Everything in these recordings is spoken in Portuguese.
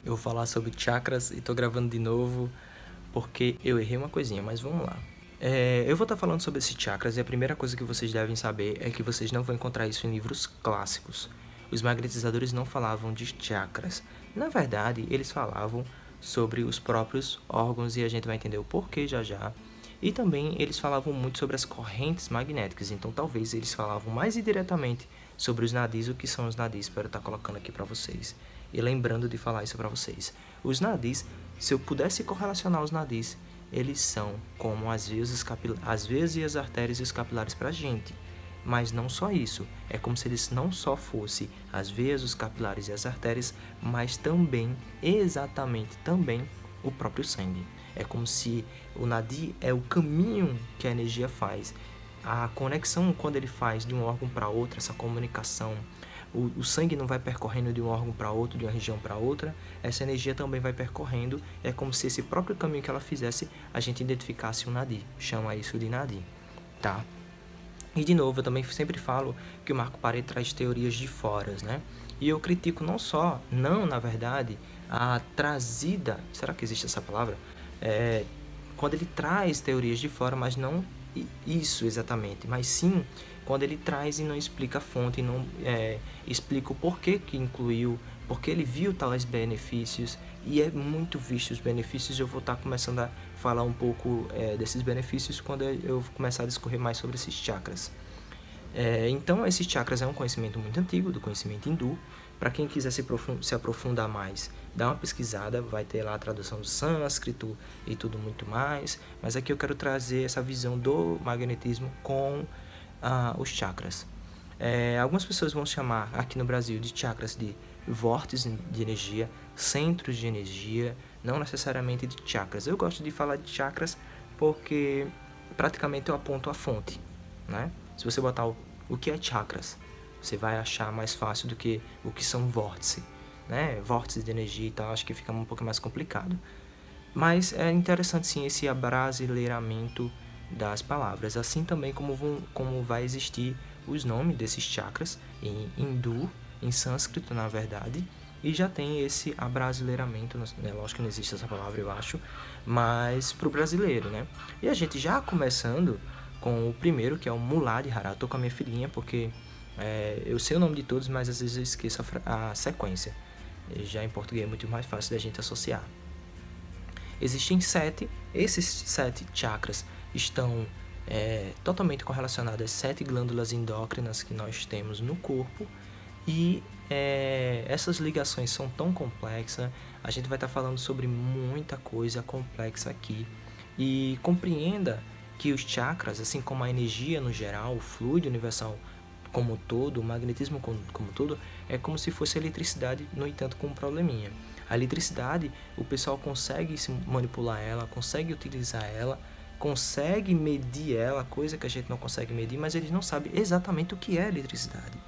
Eu vou falar sobre chakras e tô gravando de novo porque eu errei uma coisinha, mas vamos lá. Eu vou estar falando sobre esses chakras e a primeira coisa que vocês devem saber é que vocês não vão encontrar isso em livros clássicos. Os magnetizadores não falavam de chakras. Na verdade, eles falavam sobre os próprios órgãos e a gente vai entender o porquê já já. E também eles falavam muito sobre as correntes magnéticas, então talvez eles falavam mais diretamente sobre os nadis, o que são os nadis, espero estar colocando aqui para vocês. E lembrando de falar isso para vocês. Os nadis, se eu pudesse correlacionar os nadis, eles são como as veias e as artérias e os capilares para a gente. Mas não só isso, é como se eles não só fossem as veias, os capilares e as artérias, mas também, exatamente também, o próprio sangue. É como se o nadi é o caminho que a energia faz. A conexão, quando ele faz de um órgão para outro, essa comunicação, o sangue não vai percorrendo de um órgão para outro, de uma região para outra, essa energia também vai percorrendo, é como se esse próprio caminho que ela fizesse, a gente identificasse o nadi, chama isso de nadi, tá? E de novo, eu também sempre falo que o Marco Pareto traz teorias de fora, né? E eu critico na verdade, a trazida, será que existe essa palavra? Quando ele traz teorias de fora, mas não isso exatamente, mas sim quando ele traz e não explica a fonte, não explica o porquê que incluiu, porque ele viu tais benefícios e é muito visto os benefícios. Eu vou estar começando a falar um pouco desses benefícios quando eu começar a discorrer mais sobre esses chakras. Então, esses chakras é um conhecimento muito antigo, do conhecimento hindu. Para quem quiser se aprofundar mais, dá uma pesquisada, vai ter lá a tradução do sânscrito e tudo muito mais. Mas aqui eu quero trazer essa visão do magnetismo com os chakras. Algumas pessoas vão chamar aqui no Brasil de chakras de vórtices de energia, centros de energia, não necessariamente de chakras. Eu gosto de falar de chakras porque praticamente eu aponto a fonte, né? Se você botar o que é chakras, você vai achar mais fácil do que o que são vórtices, né? Vórtices de energia e tal, acho que fica um pouco mais complicado. Mas é interessante sim esse abrasileiramento das palavras, assim também como vai existir os nomes desses chakras em hindu, em sânscrito na verdade, e já tem esse abrasileiramento, né? Lógico que não existe essa palavra, eu acho, mas pro brasileiro, né? E a gente já começando com o primeiro, que é o Muladhara. Eu tô com a minha filhinha porque eu sei o nome de todos, mas às vezes eu esqueço a sequência. E já em português é muito mais fácil da gente associar. Existem 7, esses 7 chakras estão totalmente correlacionados às 7 glândulas endócrinas que nós temos no corpo. E essas ligações são tão complexas, a gente vai estar falando sobre muita coisa complexa aqui. E compreenda que os chakras, assim como a energia no geral, o fluido universal como todo, o magnetismo como todo, é como se fosse eletricidade, no entanto com um probleminha. A eletricidade, o pessoal consegue manipular ela, consegue utilizar ela, consegue medir ela, coisa que a gente não consegue medir, mas eles não sabem exatamente o que é eletricidade,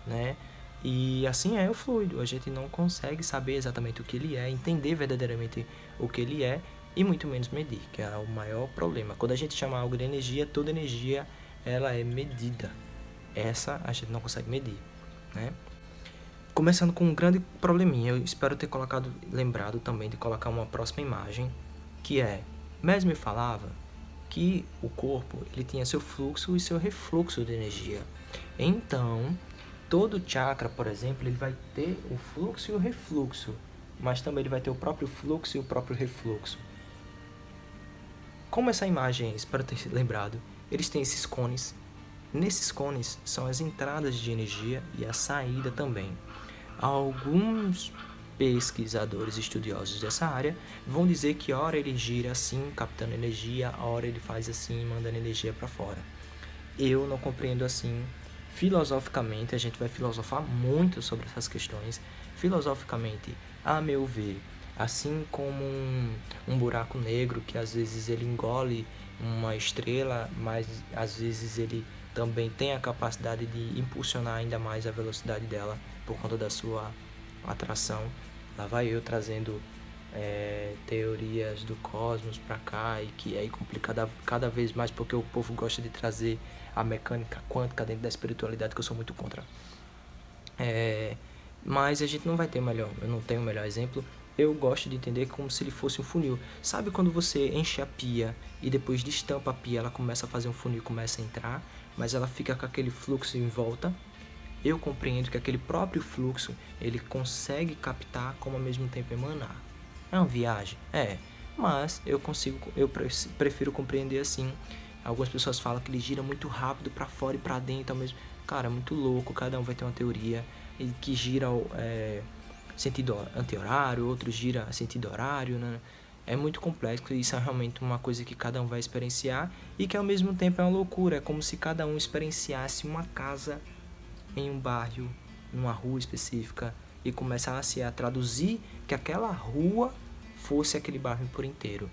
né? E assim é o fluido, a gente não consegue saber exatamente o que ele é, entender verdadeiramente o que ele é e muito menos medir, que é o maior problema. Quando a gente chama algo de energia, toda energia ela é medida. Essa a gente não consegue medir, né? Começando com um grande probleminha, eu espero ter lembrado também de colocar uma próxima imagem, que Mesmer falava que o corpo ele tinha seu fluxo e seu refluxo de energia. Então, todo chakra, por exemplo, ele vai ter o fluxo e o refluxo, mas também ele vai ter o próprio fluxo e o próprio refluxo. Como essa imagem, espero ter lembrado, eles têm esses cones. Nesses cones são as entradas de energia e a saída também. Alguns pesquisadores estudiosos dessa área vão dizer que a hora ele gira assim, captando energia, a hora ele faz assim, mandando energia para fora. Eu não compreendo assim. Filosoficamente, a gente vai filosofar muito sobre essas questões. Filosoficamente, a meu ver, assim como um buraco negro que às vezes ele engole uma estrela, mas às vezes ele também tem a capacidade de impulsionar ainda mais a velocidade dela por conta da sua atração. Lá vai eu trazendo teorias do cosmos para cá e que aí complica cada vez mais porque o povo gosta de trazer a mecânica quântica dentro da espiritualidade, que eu sou muito contra. Mas a gente não vai ter eu não tenho o melhor exemplo, eu gosto de entender como se ele fosse um funil. Sabe quando você enche a pia e depois destampa a pia, ela começa a fazer um funil e começa a entrar, mas ela fica com aquele fluxo em volta? Eu compreendo que aquele próprio fluxo, ele consegue captar como ao mesmo tempo emanar. É uma viagem? É, mas eu prefiro compreender assim. Algumas pessoas falam que ele gira muito rápido para fora e para dentro ao mesmo. Cara, é muito louco, cada um vai ter uma teoria e que gira sentido anti-horário, outro gira sentido horário, né? É muito complexo e isso é realmente uma coisa que cada um vai experienciar e que ao mesmo tempo é uma loucura. É como se cada um experienciasse uma casa em um bairro, numa rua específica e começasse a traduzir que aquela rua fosse aquele bairro por inteiro.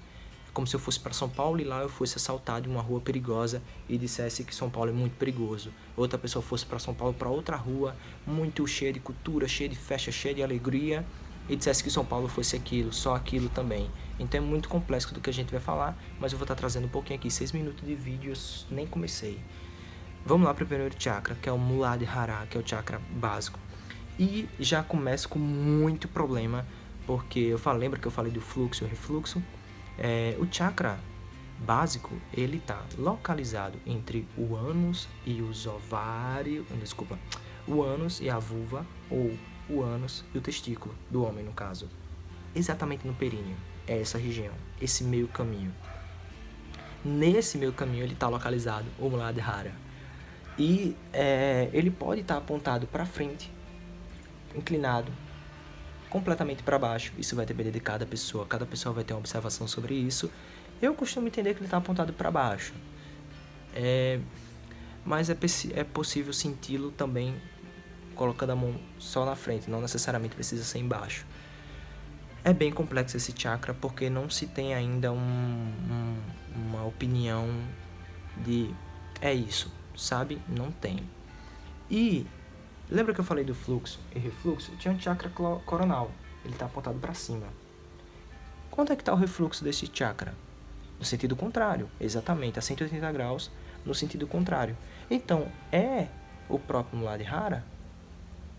É como se eu fosse para São Paulo e lá eu fosse assaltado em uma rua perigosa e dissesse que São Paulo é muito perigoso. Outra pessoa fosse para São Paulo, para outra rua, muito cheia de cultura, cheia de festa, cheia de alegria, e dissesse que São Paulo fosse aquilo, só aquilo também. Então é muito complexo do que a gente vai falar, mas eu vou estar trazendo um pouquinho aqui, 6 minutos de vídeo, nem comecei. Vamos lá para o primeiro chakra, que é o Muladhara, que é o chakra básico. E já começo com muito problema, porque lembra que eu falei do fluxo e refluxo? O chakra básico, ele está localizado entre o ânus e os ovários, o ânus e a vulva, ou o ânus e o testículo, do homem no caso. Exatamente no períneo, é essa região, esse meio caminho. Nesse meio caminho ele está localizado o Muladhara. E ele pode estar apontado para frente, inclinado, completamente para baixo. Isso vai depender de cada pessoa vai ter uma observação sobre isso. Eu costumo entender que ele está apontado para baixo, mas é possível senti-lo também colocando a mão só na frente, não necessariamente precisa ser embaixo. É bem complexo esse chakra porque não se tem ainda uma opinião de é isso, sabe? Não tem. E lembra que eu falei do fluxo e refluxo? Tinha um chakra coronal, ele está apontado para cima. Quanto é que está o refluxo desse chakra? No sentido contrário, exatamente, a 180 graus no sentido contrário. Então, é o próprio Muladhara?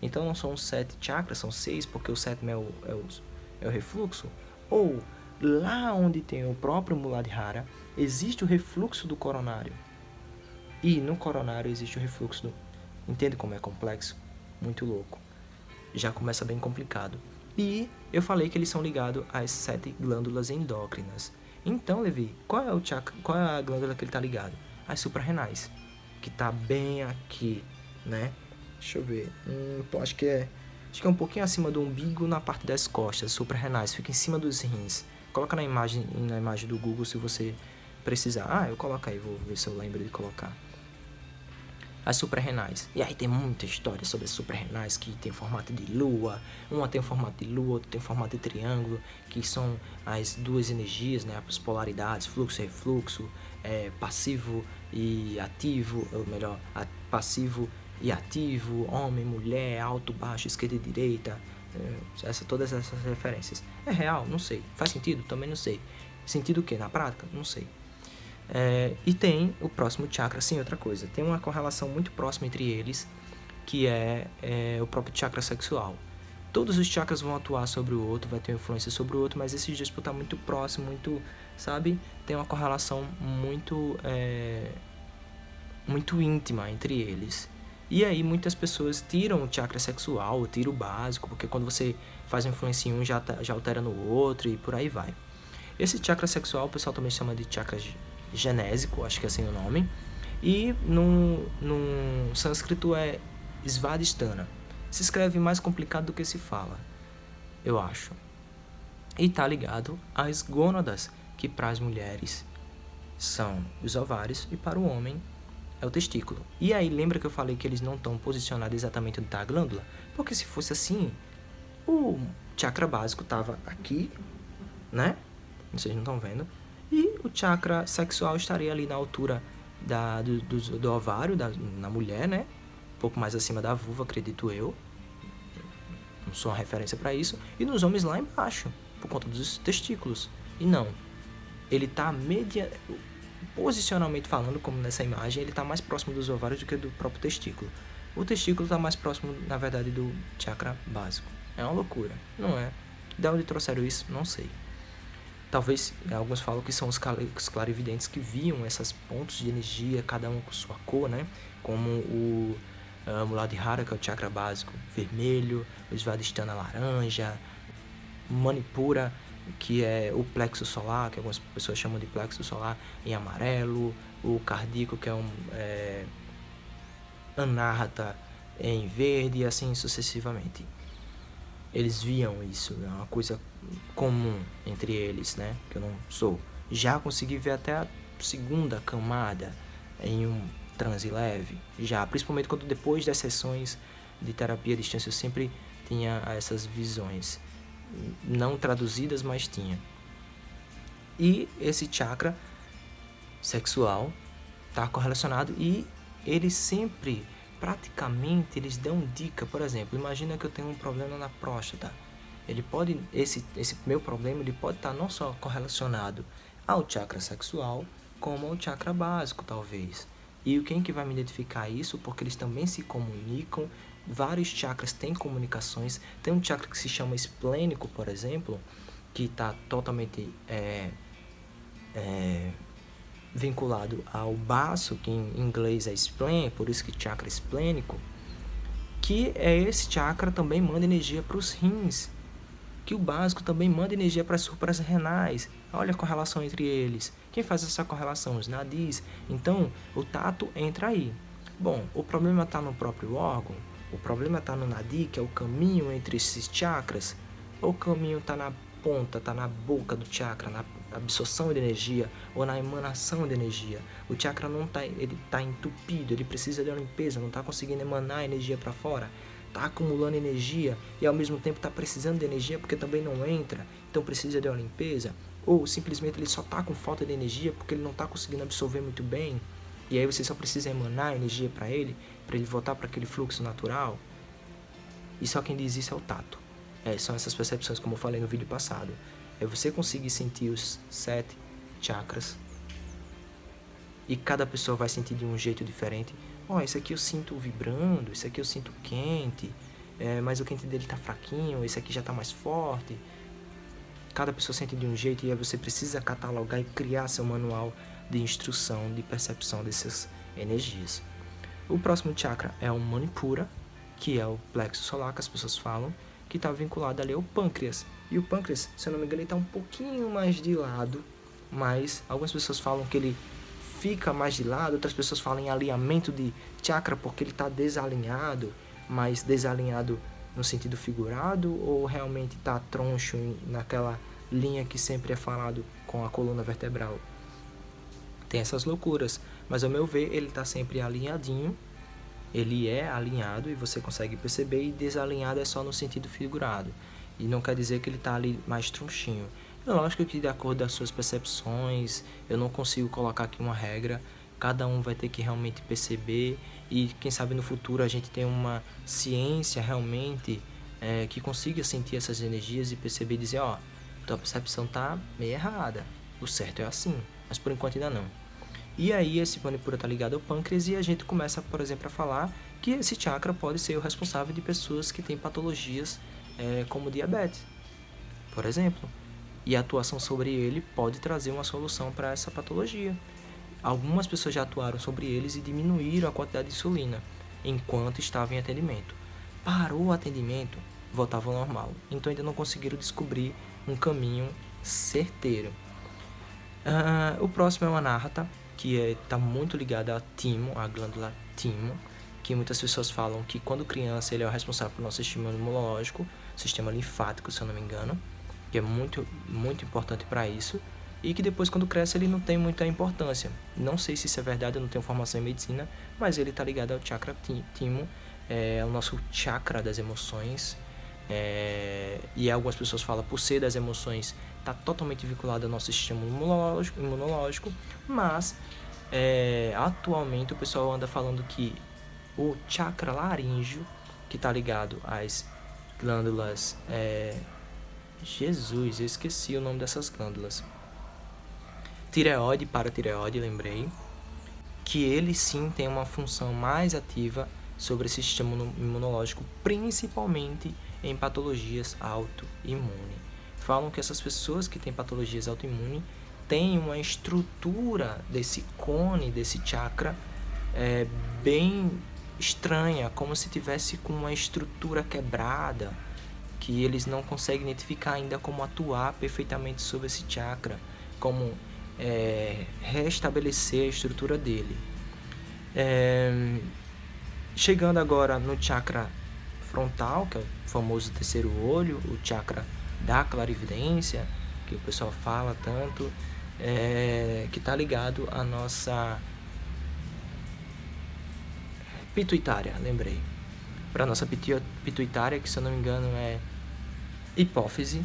Então não são 7 chakras, são 6, porque o 7 é o refluxo? Ou lá onde tem o próprio Muladhara, existe o refluxo do coronário? E no coronário existe o refluxo do... Entende como é complexo? Muito louco. Já começa bem complicado. E eu falei que eles são ligados às 7 glândulas endócrinas. Então, Levi, qual é a glândula que ele está ligado? As suprarrenais, que está bem aqui, né? Deixa eu ver. Acho que é um pouquinho acima do umbigo, na parte das costas, suprarrenais. Fica em cima dos rins. Coloca na imagem do Google se você precisar. Eu coloco aí, vou ver se eu lembro de colocar. As suprarrenais. E aí tem muita história sobre as suprarrenais que tem formato de lua. Uma tem formato de lua, outra tem formato de triângulo, que são as duas energias, né? As polaridades, fluxo e refluxo, passivo e ativo, ou melhor, passivo e ativo, homem, mulher, alto, baixo, esquerda e direita, todas essas referências. É real? Não sei. Faz sentido? Também não sei. Sentido o quê? Na prática? Não sei. E tem o próximo chakra, sim, outra coisa. Tem uma correlação muito próxima entre eles, que é o próprio chakra sexual. Todos os chakras vão atuar sobre o outro, vai ter influência sobre o outro, mas esses dois, por estar muito próximo, muito, sabe? Tem uma correlação muito íntima entre eles. E aí muitas pessoas tiram o chakra sexual, tiram o básico, porque quando você faz influência em um, já altera no outro e por aí vai. Esse chakra sexual o pessoal também chama de chakra genésico, acho que é assim o nome. E no sânscrito é Svadhisthana. Se escreve mais complicado do que se fala, eu acho. E tá ligado às gônadas, que para as mulheres são os ovários e para o homem é o testículo. E aí, lembra que eu falei que eles não estão posicionados exatamente onde está a glândula? Porque se fosse assim, o chakra básico estava aqui, né? Vocês não estão vendo. E o chakra sexual estaria ali na altura do ovário, na mulher, né? Um pouco mais acima da vulva, acredito eu. Não sou uma referência para isso. E nos homens lá embaixo, por conta dos testículos. E não. Ele está posicionalmente falando, como nessa imagem, ele está mais próximo dos ovários do que do próprio testículo. O testículo está mais próximo, na verdade, do chakra básico. É uma loucura, não é? De onde trouxeram isso? Não sei. Talvez, alguns falam que são os clarividentes que viam esses pontos de energia, cada um com sua cor, né? Como o Muladhara, que é o chakra básico, vermelho, o Svadhisthana laranja, Manipura, que é o plexo solar, que algumas pessoas chamam de plexo solar, em amarelo, o cardíaco, que é Anahata, em verde, e assim sucessivamente. Eles viam isso, é uma coisa comum entre eles, né? Que eu não sou. Já consegui ver até a segunda camada em um transe leve, já, principalmente quando depois das sessões de terapia à distância eu sempre tinha essas visões, não traduzidas, mas tinha. E esse chakra sexual está correlacionado e eles sempre, praticamente, eles dão dica. Por exemplo, imagina que eu tenho um problema na próstata. Ele pode, esse meu problema, ele pode estar não só correlacionado ao chakra sexual, como ao chakra básico, talvez. E quem que vai me identificar isso? Porque eles também se comunicam. Vários chakras têm comunicações. Tem um chakra que se chama esplênico, por exemplo, que está totalmente vinculado ao baço, que em inglês é spleen, por isso que chakra esplênico, que é esse chakra também manda energia para os rins, que o básico também manda energia para as suprarrenais. Olha a correlação entre eles. Quem faz essa correlação? Os nadis. Então, o tato entra aí. Bom, o problema está no próprio órgão? O problema está no nadi, que é o caminho entre esses chakras? Ou o caminho está na ponta, está na boca do chakra, na absorção de energia ou na emanação de energia? O chakra não está, ele está entupido, ele precisa de uma limpeza, não está conseguindo emanar energia para fora, está acumulando energia e ao mesmo tempo está precisando de energia porque também não entra, então precisa de uma limpeza, ou simplesmente ele só está com falta de energia porque ele não está conseguindo absorver muito bem, e aí você só precisa emanar energia para ele voltar para aquele fluxo natural. E só quem diz isso é o tato. São essas percepções, como eu falei no vídeo passado. É você conseguir sentir os 7 chakras e cada pessoa vai sentir de um jeito diferente. Esse aqui eu sinto vibrando, esse aqui eu sinto quente, mas o quente dele tá fraquinho, esse aqui já tá mais forte. Cada pessoa sente de um jeito e aí você precisa catalogar e criar seu manual de instrução, de percepção dessas energias. O próximo chakra é o Manipura, que é o plexo solar, que as pessoas falam, que está vinculado ali ao pâncreas. E o pâncreas, se eu não me engano, ele está um pouquinho mais de lado, mas algumas pessoas falam que ele fica mais de lado, outras pessoas falam em alinhamento de chakra porque ele está desalinhado, mas desalinhado no sentido figurado ou realmente está troncho naquela linha que sempre é falado com a coluna vertebral. Tem essas loucuras, mas ao meu ver ele está sempre alinhadinho, ele é alinhado e você consegue perceber, e desalinhado é só no sentido figurado, e não quer dizer que ele está ali mais tronchinho. É lógico que de acordo com as suas percepções, eu não consigo colocar aqui uma regra, cada um vai ter que realmente perceber, e quem sabe no futuro a gente tem uma ciência realmente que consiga sentir essas energias e perceber e dizer, tua percepção tá meio errada, o certo é assim, mas por enquanto ainda não. E aí esse Manipura está ligado ao pâncreas e a gente começa, por exemplo, a falar que esse chakra pode ser o responsável de pessoas que têm patologias como diabetes, por exemplo. E a atuação sobre ele pode trazer uma solução para essa patologia. Algumas pessoas já atuaram sobre eles e diminuíram a quantidade de insulina enquanto estavam em atendimento. Parou o atendimento, voltava ao normal. Então ainda não conseguiram descobrir um caminho certeiro. O próximo é o Anahata, que está muito ligado a timo, a glândula timo, que muitas pessoas falam que quando criança ele é o responsável pelo nosso sistema imunológico, sistema linfático, se eu não me engano, que é muito, muito importante para isso, e que depois quando cresce ele não tem muita importância. Não sei se isso é verdade, eu não tenho formação em medicina, mas ele está ligado ao chakra timo, é o nosso chakra das emoções, e algumas pessoas falam por ser das emoções, está totalmente vinculado ao nosso sistema imunológico, mas atualmente o pessoal anda falando que o chakra laríngeo, que está ligado às glândulas, Jesus, eu esqueci o nome dessas glândulas, tireoide, paratireoide, lembrei, que ele sim tem uma função mais ativa sobre esse sistema imunológico, principalmente em patologias autoimunes. Falam que essas pessoas que têm patologias autoimunes têm uma estrutura desse cone, desse chakra, bem estranha, como se tivesse com uma estrutura quebrada, que eles não conseguem identificar ainda como atuar perfeitamente sobre esse chakra, como restabelecer a estrutura dele. Chegando agora no chakra frontal, que é o famoso terceiro olho, o chakra da clarividência, que o pessoal fala tanto, que está ligado à nossa pituitária, lembrei. Para a nossa pituitária, que se eu não me engano é hipófise.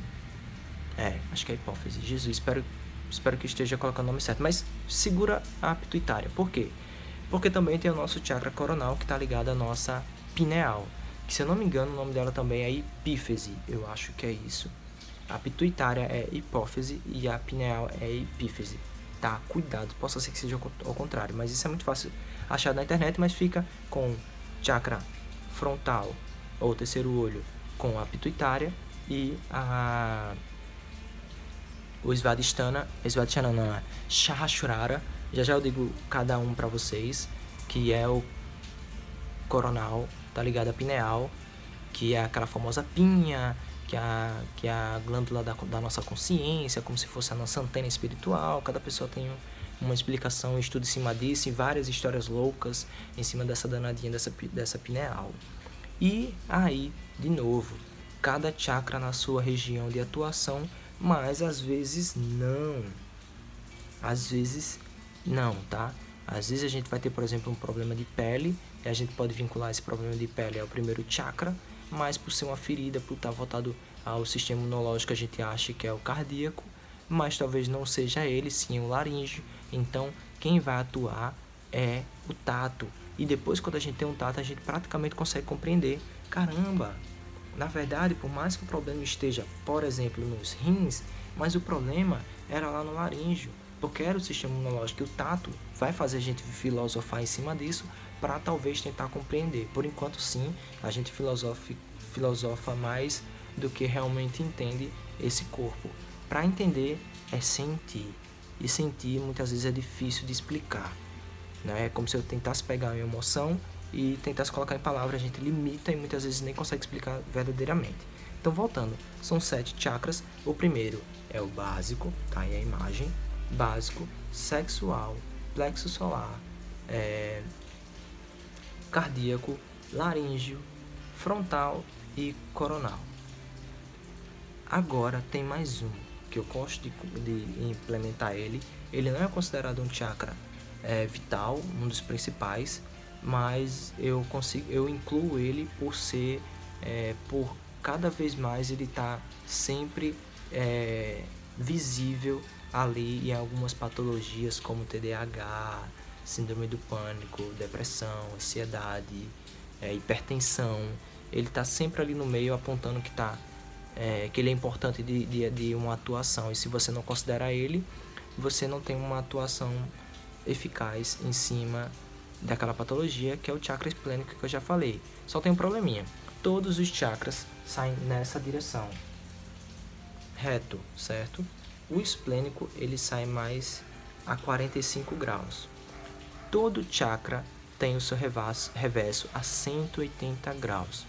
Acho que é hipófise. Jesus, espero que esteja colocando o nome certo. Mas segura a pituitária. Por quê? Porque também tem o nosso chakra coronal, que está ligado à nossa pineal. Que se eu não me engano, o nome dela também é epífise. Eu acho que é isso. A pituitária é hipófise e a pineal é epífise. Tá? Cuidado, possa ser que seja ao contrário. Mas isso é muito fácil achar na internet, mas fica com chakra frontal ou terceiro olho com a pituitária e o Svadhisthana não, é Sahasrara. Já eu digo cada um para vocês, que é o coronal, tá ligado à pineal, que é aquela famosa pinha, que é a glândula da nossa consciência, como se fosse a nossa antena espiritual. Cada pessoa tem uma explicação, um estudo em cima disso, e várias histórias loucas em cima dessa danadinha dessa pineal. E aí, de novo, cada chakra na sua região de atuação, mas às vezes não. Às vezes não, tá? Às vezes a gente vai ter, por exemplo, um problema de pele, e a gente pode vincular esse problema de pele ao primeiro chakra, mas por ser uma ferida, por estar voltado ao sistema imunológico, a gente acha que é o cardíaco, mas talvez não seja ele, sim o laríngeo. Então, quem vai atuar é o tato. E depois, quando a gente tem um tato, a gente praticamente consegue compreender. Caramba, na verdade, por mais que o problema esteja, por exemplo, nos rins, mas o problema era lá no laríngeo, porque era o sistema imunológico. E o tato vai fazer a gente filosofar em cima disso para talvez tentar compreender. Por enquanto, sim, a gente filosofa mais do que realmente entende esse corpo. Para entender é sentir. E sentir muitas vezes é difícil de explicar. Né? É como se eu tentasse pegar uma emoção e tentasse colocar em palavras. A gente limita e muitas vezes nem consegue explicar verdadeiramente. Então, voltando, são 7 chakras. O primeiro é o básico, tá aí a imagem. Básico, sexual, plexo solar, cardíaco, laríngeo, frontal e coronal. Agora tem mais um, que eu gosto de implementar ele. Ele não é considerado um chakra vital, um dos principais, mas eu incluo ele por ser, por cada vez mais ele tá sempre visível ali em algumas patologias como TDAH, síndrome do pânico, depressão, ansiedade, hipertensão. Ele está sempre ali no meio apontando que ele é importante de uma atuação. E se você não considera ele, você não tem uma atuação eficaz em cima daquela patologia, que é o chakra esplênico que eu já falei. Só tem um probleminha. Todos os chakras saem nessa direção. Reto, certo? O esplênico, ele sai mais a 45 graus. Todo chakra tem o seu reverso a 180 graus.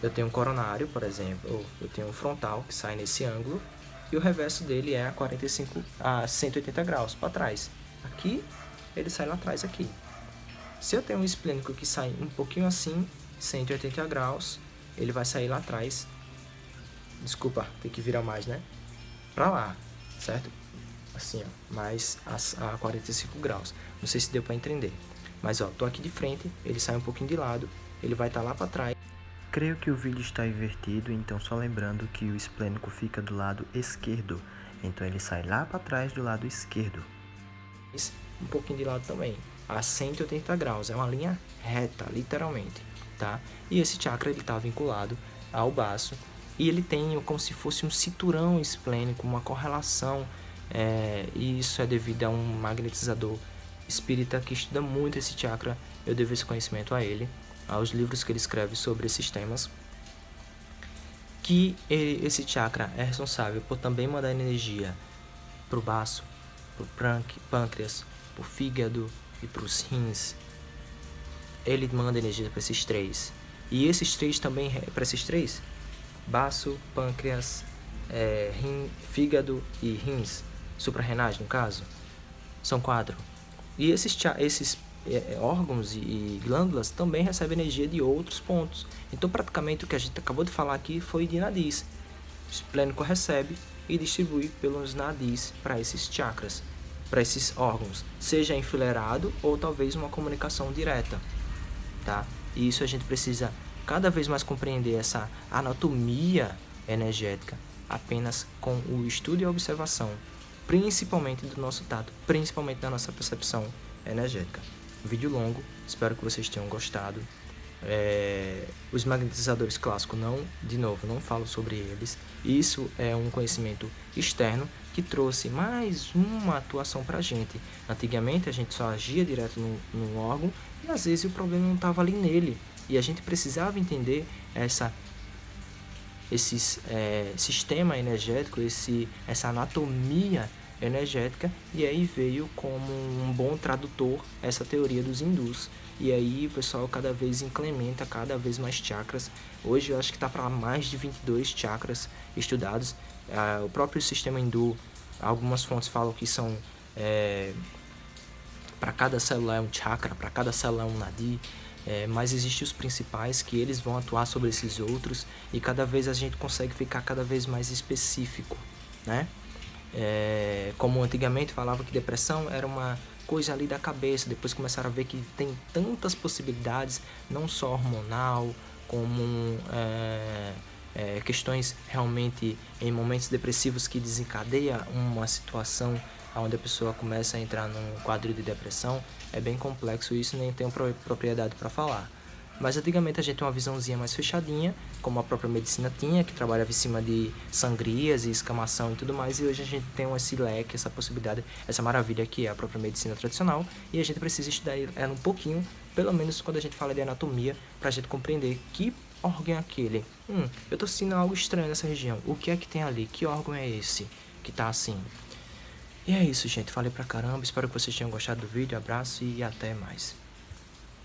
Eu tenho um coronário, por exemplo, eu tenho um frontal que sai nesse ângulo, e o reverso dele é a 180 graus para trás. Aqui, ele sai lá atrás aqui. Se eu tenho um esplênico que sai um pouquinho assim, 180 graus, ele vai sair lá atrás. Desculpa, tem que virar mais, né? Pra lá, certo? Assim, ó, mais a 45 graus. Não sei se deu para entender. Mas, ó, tô aqui de frente, ele sai um pouquinho de lado, ele vai estar lá para trás. Creio que o vídeo está invertido, então só lembrando que o esplênico fica do lado esquerdo. Então ele sai lá para trás do lado esquerdo. Um pouquinho de lado também, a 180 graus. É uma linha reta, literalmente, tá? E esse chakra, ele tá vinculado ao baço. E ele tem como se fosse um cinturão esplênico, uma correlação. E isso é devido a um magnetizador espírita que estuda muito esse chakra. Eu devo esse conhecimento a ele, aos livros que ele escreve sobre esses temas. que esse chakra é responsável por também mandar energia pro baço, pro pâncreas, pro fígado e pros rins. Ele manda energia para esses três. E esses três também, para esses três, baço, pâncreas, fígado e rins, suprarrenais no caso, são 4. E esses órgãos e glândulas também recebem energia de outros pontos. Então praticamente o que a gente acabou de falar aqui foi de nadis. O esplênico recebe e distribui pelos nadis para esses chakras, para esses órgãos, seja enfileirado ou talvez uma comunicação direta, tá? E isso a gente precisa cada vez mais compreender essa anatomia energética apenas com o estudo e a observação, principalmente do nosso tato, principalmente da nossa percepção energética. Vídeo longo, espero que vocês tenham gostado. Os magnetizadores clássicos, não falo sobre eles. Isso é um conhecimento externo que trouxe mais uma atuação pra gente. Antigamente a gente só agia direto no órgão e às vezes o problema não estava ali nele. E a gente precisava entender esse sistema energético, essa anatomia energética, e aí veio como um bom tradutor essa teoria dos hindus. E aí o pessoal cada vez implementa cada vez mais chakras. Hoje eu acho que está para mais de 22 chakras estudados. O próprio sistema hindu, algumas fontes falam que são para cada célula é um chakra, para cada célula é um nadi. Mas existem os principais que eles vão atuar sobre esses outros, e cada vez a gente consegue ficar cada vez mais específico, né? Como antigamente falava que depressão era uma coisa ali da cabeça, depois começaram a ver que tem tantas possibilidades, não só hormonal, como questões realmente em momentos depressivos que desencadeia uma situação onde a pessoa começa a entrar num quadro de depressão. É bem complexo isso, nem tenho propriedade para falar. Mas antigamente a gente tinha uma visãozinha mais fechadinha, como a própria medicina tinha, que trabalhava em cima de sangrias e escamação e tudo mais, e hoje a gente tem esse leque, essa possibilidade, essa maravilha que é a própria medicina tradicional, e a gente precisa estudar ela um pouquinho, pelo menos quando a gente fala de anatomia, para a gente compreender que órgão é aquele. Eu tô sentindo algo estranho nessa região, o que é que tem ali? Que órgão é esse que tá assim? E é isso, gente, falei pra caramba, espero que vocês tenham gostado do vídeo, abraço e até mais.